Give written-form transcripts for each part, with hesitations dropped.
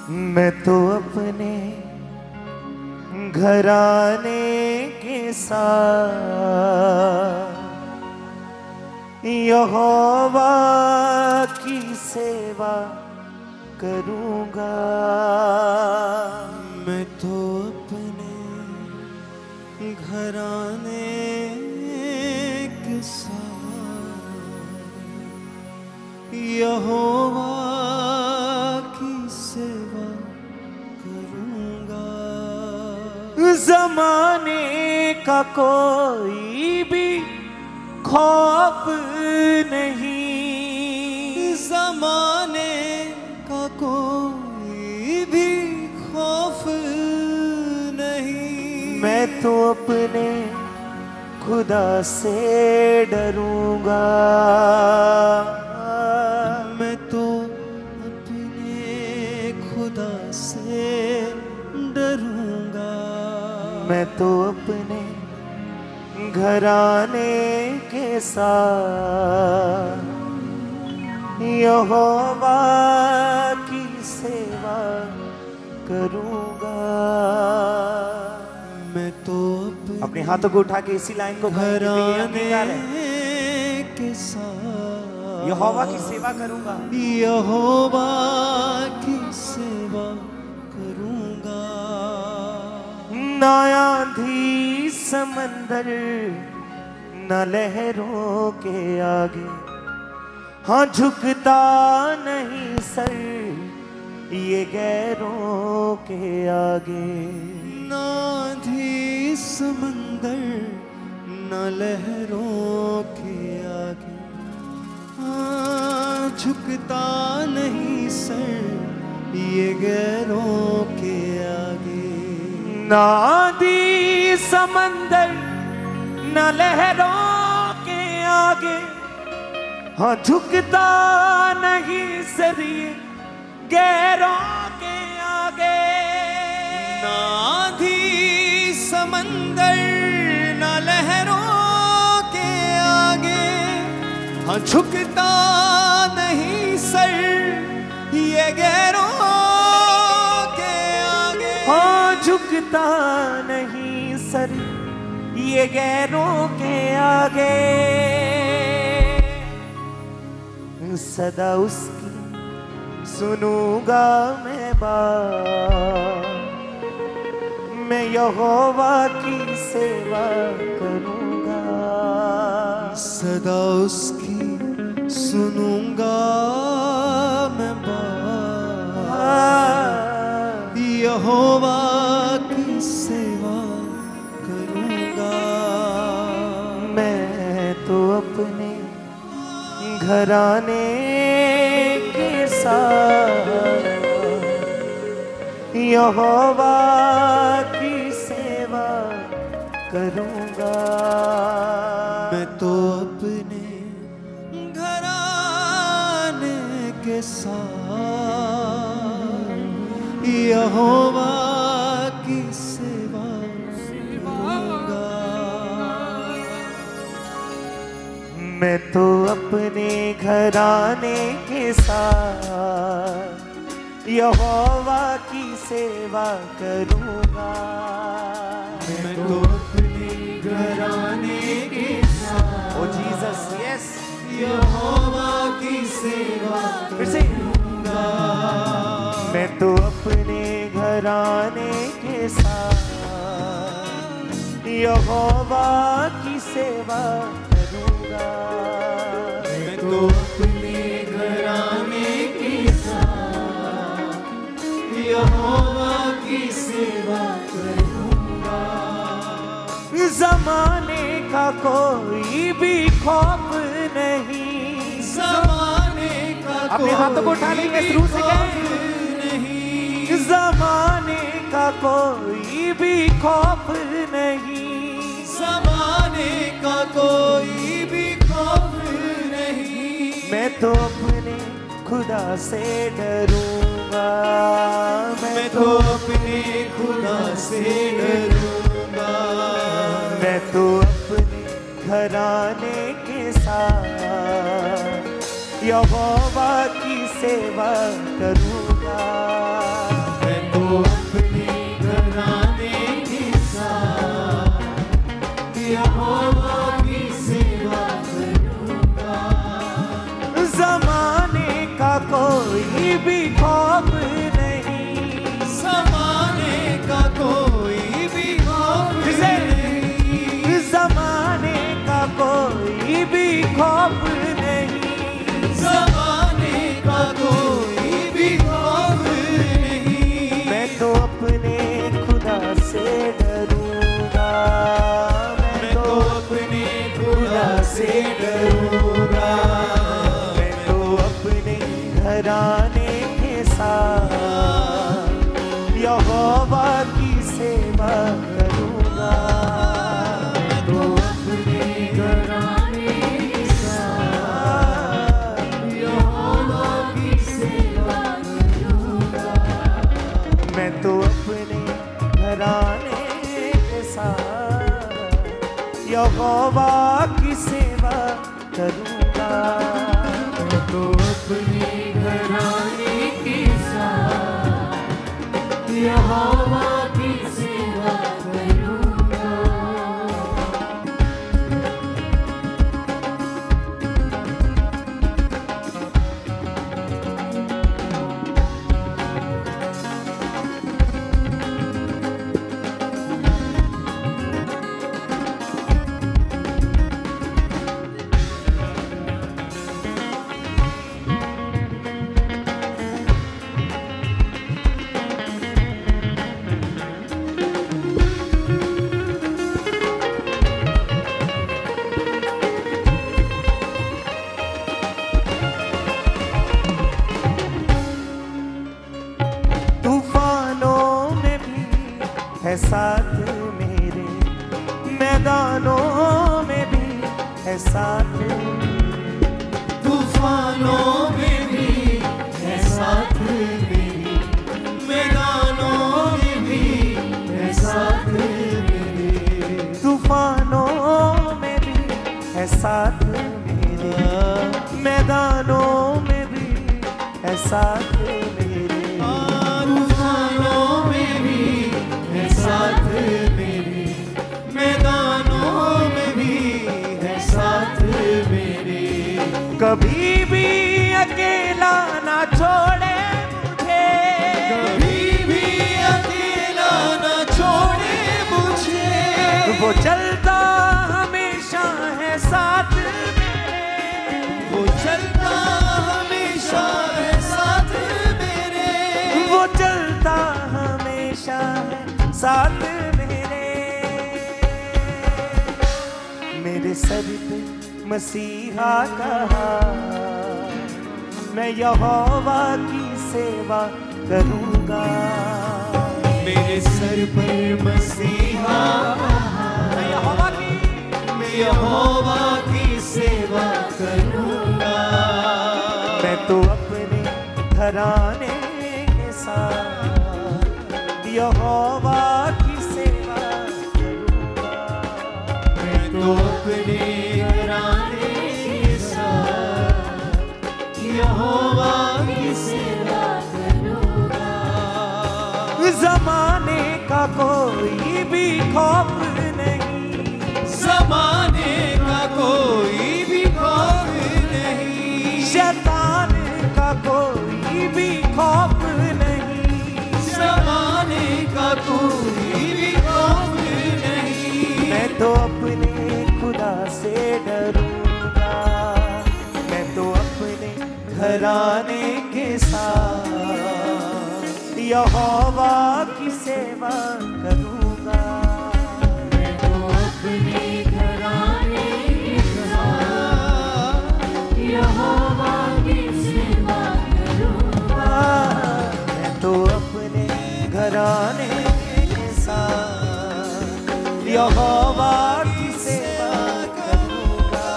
मैं तो अपने घराने के साथ यहोवा की सेवा करूंगा। मैं तो अपने घराने के साथ यहोवा की सेवा करूंगा। ज़माने का कोई भी खौफ नहीं, ज़माने का कोई भी खौफ नहीं। मैं तो अपने खुदा से डरूंगा। मैं तो अपने खुदा से डरूंगा। मैं तो अपने घराने के साथ यहोवा की सेवा करूंगा। मैं तो अपने हाथों को उठा के इसी लाइन को घराने के साथ यहोवा की सेवा करूंगा। यहोवा की सेवा करूंगा। ना आंधी समंदर न लहरों के आगे, हाँ झुकता नहीं सर ये गैरों के आगे। ना आंधी समंदर न लहरों के आगे, हाँ झुकता नहीं सर ये गैरों के आगे। ना आंधी समंदर न लहरों के आगे, हाँ झुकता नहीं सर ये गैरों के आगे। ना आंधी समंदर न लहरों के आगे, हाँ झुकता नहीं सर ये गैरों के आगे। हाँ झुकता नहीं सर ये गैरों के आगे। सदा उसकी सुनूंगा मैं बात, मैं यहोवा की सेवा करूंगा। सदा उसकी सुनूंगा मैं बात, यहोवा की सेवा करूंगा। मैं तो अपने घराने के साथ यहोवा की सेवा करूंगा। मैं तो अपने घराने के साथ यहोवा की सेवा करूंगा। मैं तो अपने घराने के साथ यहोवा की सेवा करूंगा। मैं तो अपने घराने के साथ ओ जीसस यस यहोवा की सेवा फिर से। करूंगा। मैं तो अपने घराने के साथ यहोवा की सेवा करूंगा। मैं तो अपने घराने के साथ यहोवा की सेवा करूंगा। ज़माने का कोई भी खौफ नहीं, ज़माने का अपने हाथों को उठा लेंगे शुरू से नहीं। ज़माने का कोई भी खौफ नहीं, ज़माने का कोई भी खौफ नहीं। मैं तो अपने खुदा से डरूंगा। मैं तो अपने खुदा से डरूंगा। मैं तो अपने घराने के साथ यहोवा की सेवा करूंगा। मैं तो अपने घराने के साथ यहोवा की सेवा करूँगा। मैं तो अपने घराने के साथ यहोवा की सेवा करूँगा। है साथ मेरे, मैदानों में भी है साथ मेरे, तूफानों में भी है साथ मेरे, मैदानों में भी है साथ मेरे, तूफानों में भी है साथ मेरे, मैदानों में भी है साथ मेरे, तूफानों में भी है साथ मेरे, मैदानों में भी है साथ मेरे। कभी भी अकेला ना छोड़े मुझे, कभी भी अकेला ना छोड़े मुझे, वो चलता हमेशा है साथ मेरे, वो चलता हमेशा है साथ मेरे, वो चलता हमेशा है साथ मेरे सर पे मसीहा का हाथ, मैं यहोवा की सेवा करूँगा। मेरे सर पर मसीहा मैं यहोवा की सेवा करूँगा। मैं तो अपने घराने के साथ यहोवा की सेवा करूँगा। मैं तो अपने घराने के साथ यहोवा की सेवा करूँगा। ज़माने का कोई भी खौफ नहीं, ज़माने का कोई भी खौफ नहीं, शैतान का कोई भी खौफ नहीं, ज़माने का कोई भी खौफ नहीं। मैं तो अपने खुदा से डरूंगा। मैं तो अपने घराने के साथ यहोवा की सेवा करूंगा। मैं तो अपने घराने के साथ यहोवा की सेवा करूँगा। मैं तो अपने घराने के साथ यहोवा की सेवा करूँगा।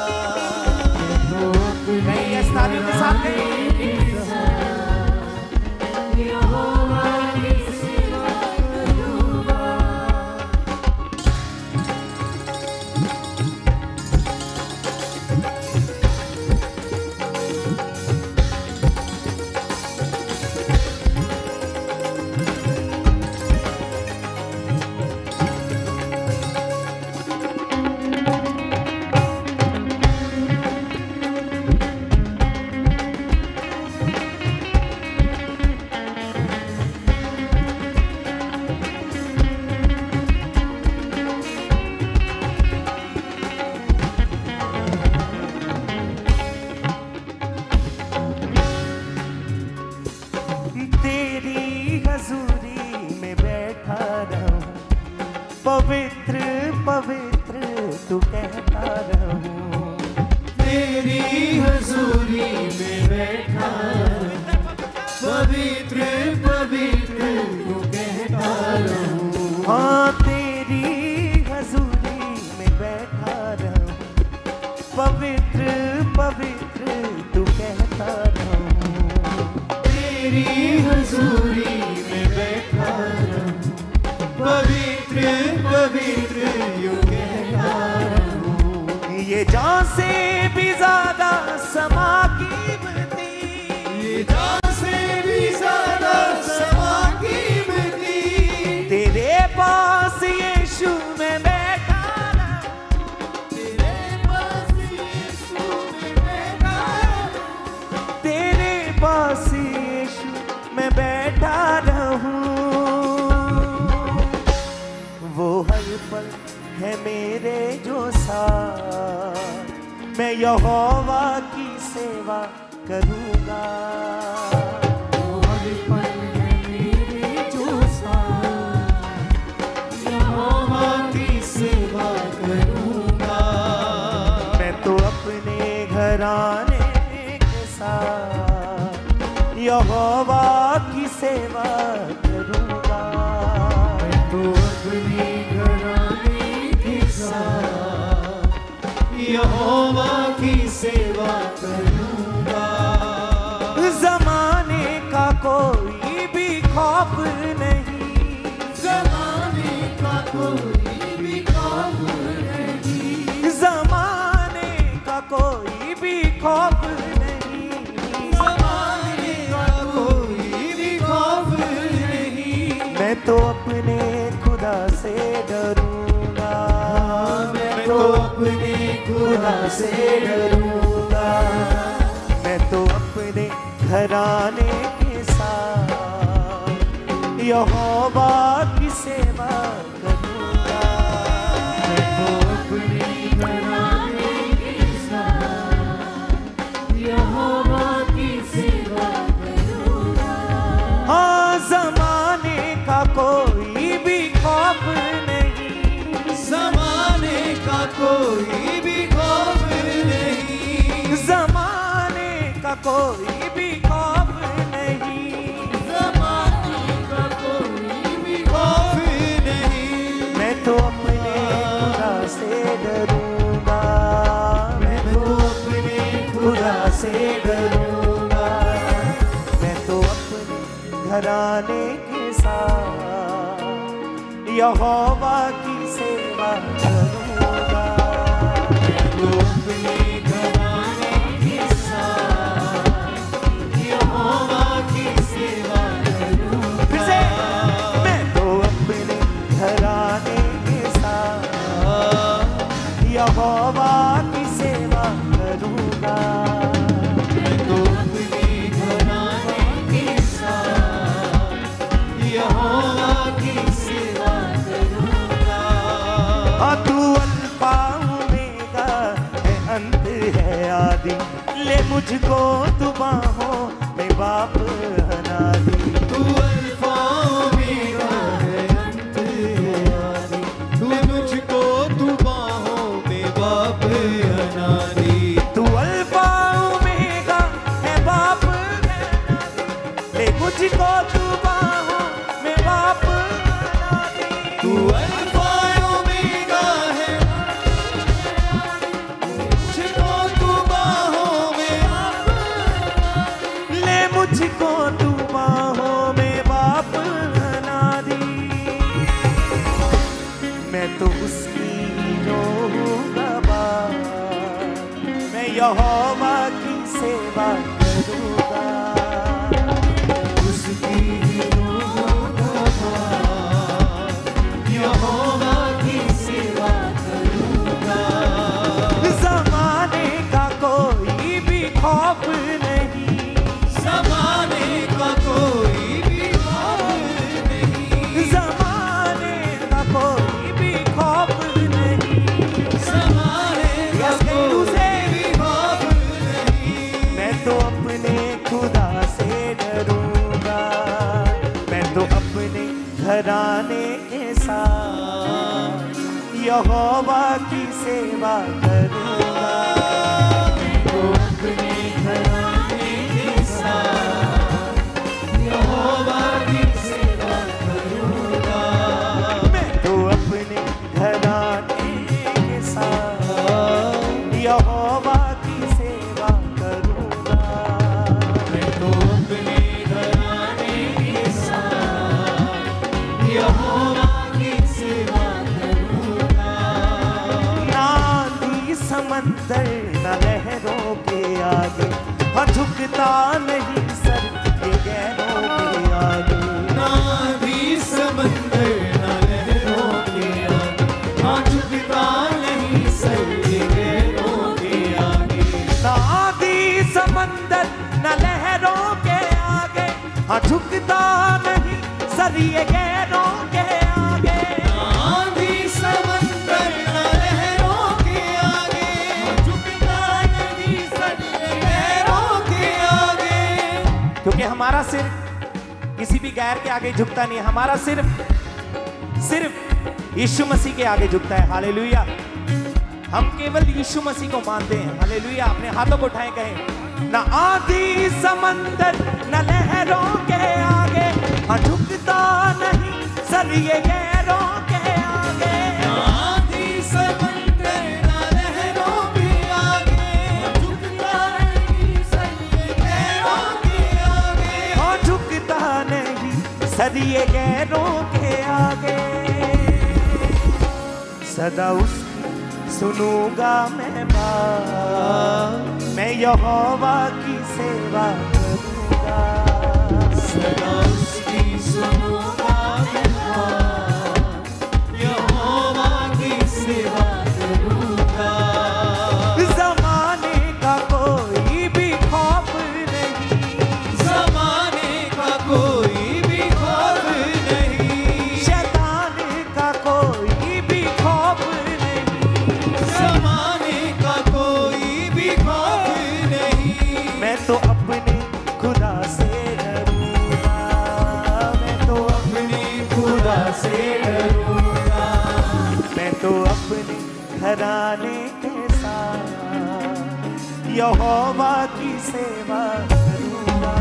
नहीं, इस तारीफ के साथ नहीं। यहोवा की सेवा करूँगा। तेरी हजूरी में बैठा रहूं, पवित्र पवित्र तू कहता रहूं। तेरी हजूरी में बैठा पवित्र पवित्र तू कहता रहूं। हाँ, तेरी हजूरी में बैठा रहूं, पवित्र पवित्र तू कहता रहूं। तेरी हजूरी में बैठा है मेरे जो साथ, मैं यहोवा की सेवा करूँगा। हर पल है मेरे जो साथ, यहोवा की सेवा करूँगा। मैं तो अपने घराने के साथ यहोवा की सेवा करूँगा। मैं तो अपने घराने के साथ यहोवा की सेवा करूँगा। ज़माने का कोई भी खौफ नहीं, ज़माने का कोई भी खौफ नहीं, ज़माने का कोई भी खौफ नहीं, ज़माने का कोई भी खौफ नहीं। मैं तो अपने खुदा से डरूंगा। मैं तो अपने खुदा से डरूंगा। मैं तो अपने घराने के साथ यहोवा की सेवा करूंगा। मैं तो अपने घराने के साथ यहोवा की सेवा करूंगा। हाँ, ज़माने का कोई भी खौफ नहीं, ज़माने का कोई भी खौफ नहीं, ज़माने का कोई भी खौफ नहीं, ज़माने का कोई भी खौफ नहीं। मैं तो अपने खुदा से डरूंगा। मैं तो अपने खुदा से डरूंगा। मैं तो अपने घराने के साथ यहोवा की सेवा करूंगा। तो अपने घराने के साथ यहोवा की सेवा करूंगा। फिर से, मैं तो अपने घराने के साथ यहोवा की सेवा करूंगा। मैं तो अपने घराने के साथ यहोवा की सेवा करूंगा। हाँ, तू अल्फा ओमेगा है, अंत है आदि, ले मुझको तू बाहों में बाप अनादि। तू अल्फा ओमेगा है, अंत है आदि, तू मुझको तू बाहों में बाप अनादि। तू अल्फा ओमेगा है, बाप अनादि, ले मुझको तू बाहों में बाप अनादि। तू अल्फा ओमेगा है, मुझको तू बाहों में ले मुझको तू बाहों में बाप अनादि। मैं तो उसकी जो हूँ गवाह, मैं यहोवा की सेवा करूँगा। उसकी यहोवा की सेवा करूंगा। ज़माने का कोई भी खौफ नहीं, ज़माने का कोई भी खौफ नहीं, ज़माने का कोई भी खौफ नहीं, ज़माने का कोई भी खौफ नहीं। मैं तो अपने खुदा से डरूंगा। मैं तो अपने घराने के साथ यहोवा की सेवा करूंगा। तो अपने घराने के साथ यहोवा की सेवा करूंगा। मैं तो अपने घराने के साथ यहोवा की सेवा करूंगा। मैं तो अपने घराने के साथ यहोवा की सेवा करूंगा। ना आंधी समंदर न लहरों के आगे, हाँ झुकता नहीं सर ये गैरों के आगे। ना भी समंदर ना लहरों के आगे, हाँ झुकता नहीं सर ये गैरों के आगे। ना आंधी समंदर न लहरों के आगे, हाँ झुकता नहीं सर ये गैरों के आगे। आंधी समंदर सिर किसी भी गैर के आगे झुकता नहीं, हमारा सिर्फ यीशु मसीह के आगे झुकता है। हालेलुया। हम केवल यीशु मसीह को मानते हैं। हालेलुया। अपने हाथों को उठाएं, कहें ना आधी समंदर न लहरों के आगे, हाँ झुकता नहीं सर ये गैरों के आगे। आधी समंदर न लहरों के आगे, झुकता नहीं सर ये गैरों के आगे। हाँ झुकता नहीं सर ये गैरों के आगे। सदा उसकी सुनूंगा मैं बात, मैं यहोवा की सेवा करूंगा। सदा उसकी सुनूंगा मैं बात, यहोवा की सेवा करूंगा। ज़माने का कोई भी खौफ नहीं, ज़माने का कोई भी खौफ नहीं, शैतान का कोई भी खौफ नहीं, ज़माने का कोई भी खौफ नहीं। मैं तो अपने खुदा से डरूंगा, मैं तो अपने खुदा से डरूंगा, मैं तो अपने घराने के साथ यहोवा की सेवा करूंगा।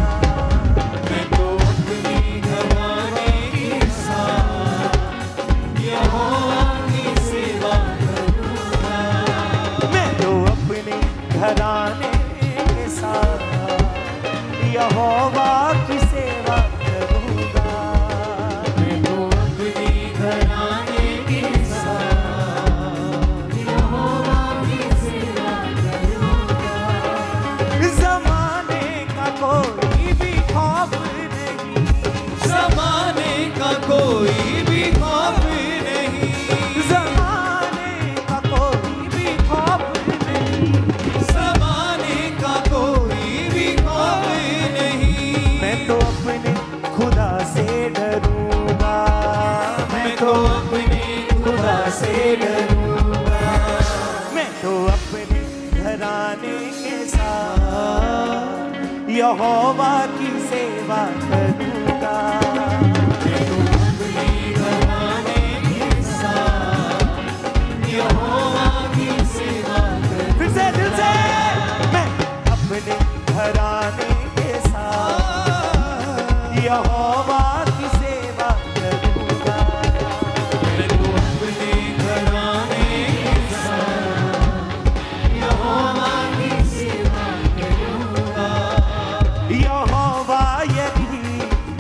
मैं तो अपने घराने के साथ यहोवा की सेवा करूंगा। मैं तो अपने घराने के साथ यहोवा की सेवा करूंगा। मैं तो अपने घराने के साथ यहोवा की सेवा करूंगा। ज़माने का कोई भी खौफ नहीं, ज़माने का कोई भी खौफ नहीं, ज़माने का कोई भी खौफ नहीं, ज़माने का कोई भी खौफ नहीं। मैं तो अपने खुदा से डरूंगा, मैं तो अपने खुदा से डरूंगा। मैं तो अपने घराने के साथ यहोवा की सेवा करूंगा। मैं तो अपने घराने के साथ यहोवा की सेवा करूंगा। फिर से दिल से, मैं अपने घराने के साथ यहोवा की सेवा करूंगा। मैं तो अपने घराने के साथ यहोवा की सेवा करूंगा। यहोवा यदि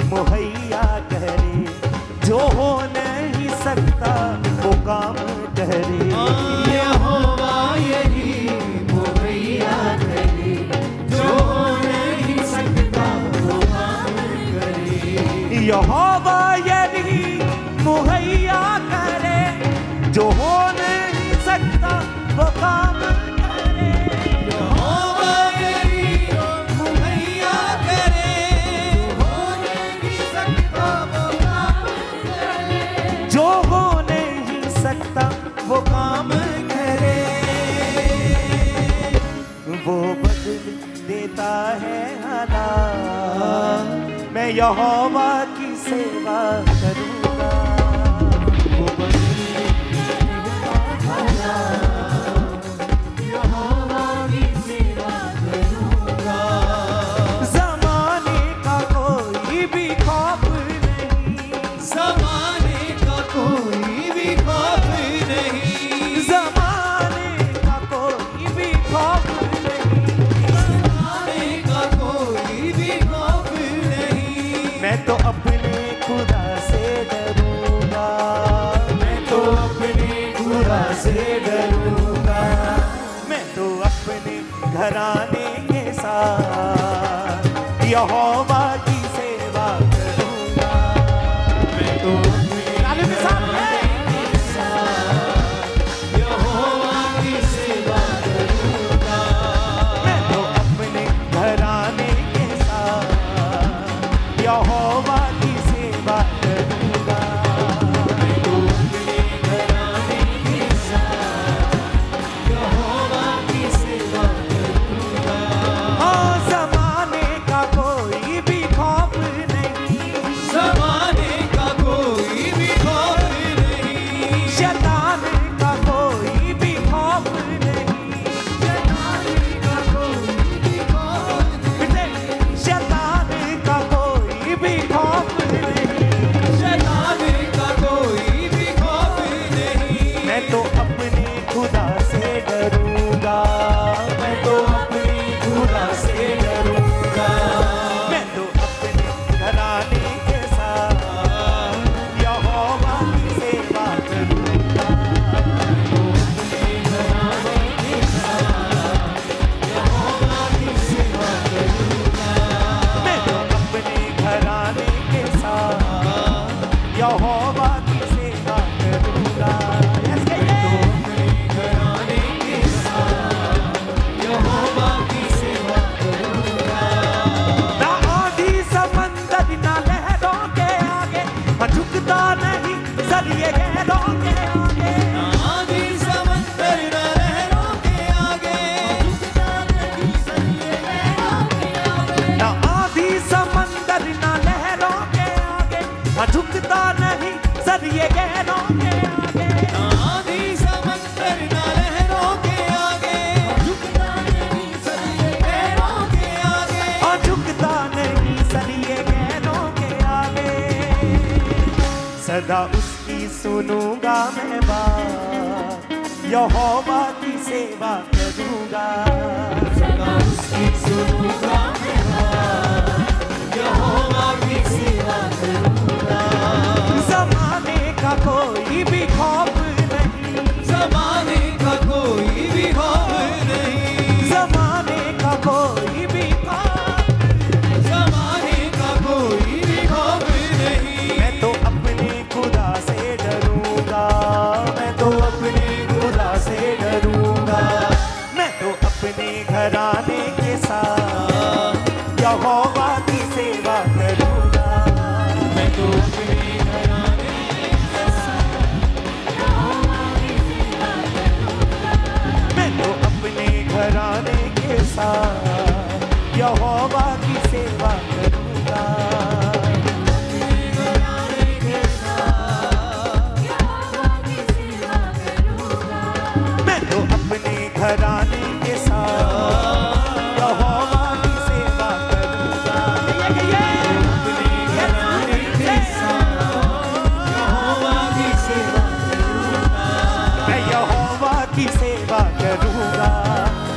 मुहैया करे, जो हो नहीं सकता वो काम करे। यहोवा यही मुहैया करे, जो हो नहीं सकता वो काम करे। यहोवा यदि मुहैया करे, जो हो नहीं सकता वो काम करे। यहोवा यही मुहैया करे, हो नहीं सकता वो काम करे। जो हो नहीं सकता वो काम करे। वो बदल देता है हालात, मैं यहोवा की सेवा करूंगा। वो बदल यहोवा की सेवा करूंगा। ज़माने का कोई भी खौफ नहीं, ज़माने का कोई भी खौफ नहीं, ज़माने का कोई भी खौफ नहीं, ज़माने का कोई भी खौफ नहीं। मैं तो अपने खुदा से डरूंगा, मैं तो अपने खुदा से डरूंगा। मैं तो अपने घराने के साथ यहोवा की सेवा करूंगा। मैं तो अपने तालियों के साथ यहोवा की सेवा करूंगा। मैं तो अपने घराने के साथ यहोवा की सेवा करूंगा। मैं तो अपने घराने के साथ यहोवा की सेवा करूंगा। हाँ ज़माने का कोई भी यहोवा की सेवा करूंगा। Yes, घराने के साथ यहोवा की सेवा करूंगा। ना आंधी समंदर ना लहरों के आगे, मैं झुकता नहीं जरिए गहरों के आगे। ना आंधी समंदर ना लहरों के आगे, झुकता नहीं सरिये गहरों के आगे। ना आंधी समंदर ना लहरों के आगे, मैं झुकता नहीं जरिए गहरों के आगे। ना आंधी समंदर ना लहरों के आगे, झुकता नहीं सरिये गहरों के आगे। और झुकता नहीं सरिए गहरों के आगे। सदा उसकी सुनूंगा मैं बात, यहोवा की सेवा करूंगा। सदा उसकी सुनूंगा मैं बात, यहोवा की सेवा करूंगा। जमाने का कोई भी खौफ नहीं, ज़माने का कोई भी खौफ नहीं, जमाने का कोई भी खौफ। ज़माने का कोई भी खौफ नहीं। मैं तो अपने खुदा से डरूंगा, मैं तो अपने खुदा से डरूंगा। मैं तो अपने घराने के साथ यहोवा की सेवा करूंगा। मैं तो अपने घराने के साथ यहोवा की सेवा करूंगा। मैं तो अपने घराने के साथ यहोवा की सेवा करूंगा। अपने घराने के साथ यहोवा की सेवा करूंगा। मैं तो अपने घराने के साथ यहोवा की सेवा करूंगा। अपने घराने के साथ यहोवा की सेवा करूंगा। मैं यहोवा की सेवा करूंगा।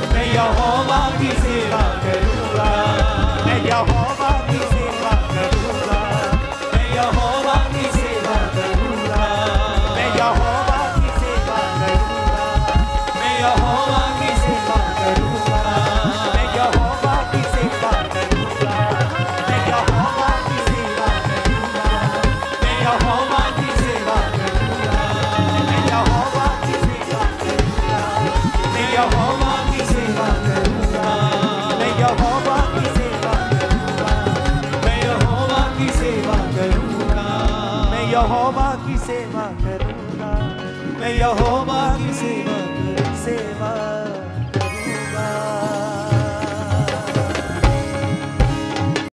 मैं यहोवा की सेवा करूंगा। मैं यहोवा की सेवा करूंगा। मैं यहोवा की सेवा करूंगा। मैं यहोवा की सेवा करूंगा। मैं यहोवा की सेवा करूंगा। मैं यहोवा की सेवा करूंगा। मैं यहोवा की सेवा करूंगा। मैं यहोवा की सेवा करूंगा। मैं यहोवा की सेवा करूंगा। मैं यहोवा की सेवा करूंगा। मैं यहोवा की सेवा करूंगा। मैं यहोवा की सेवा करूंगा। मैं यहोवा की सेवा करूंगा। मैं यहोवा की सेवा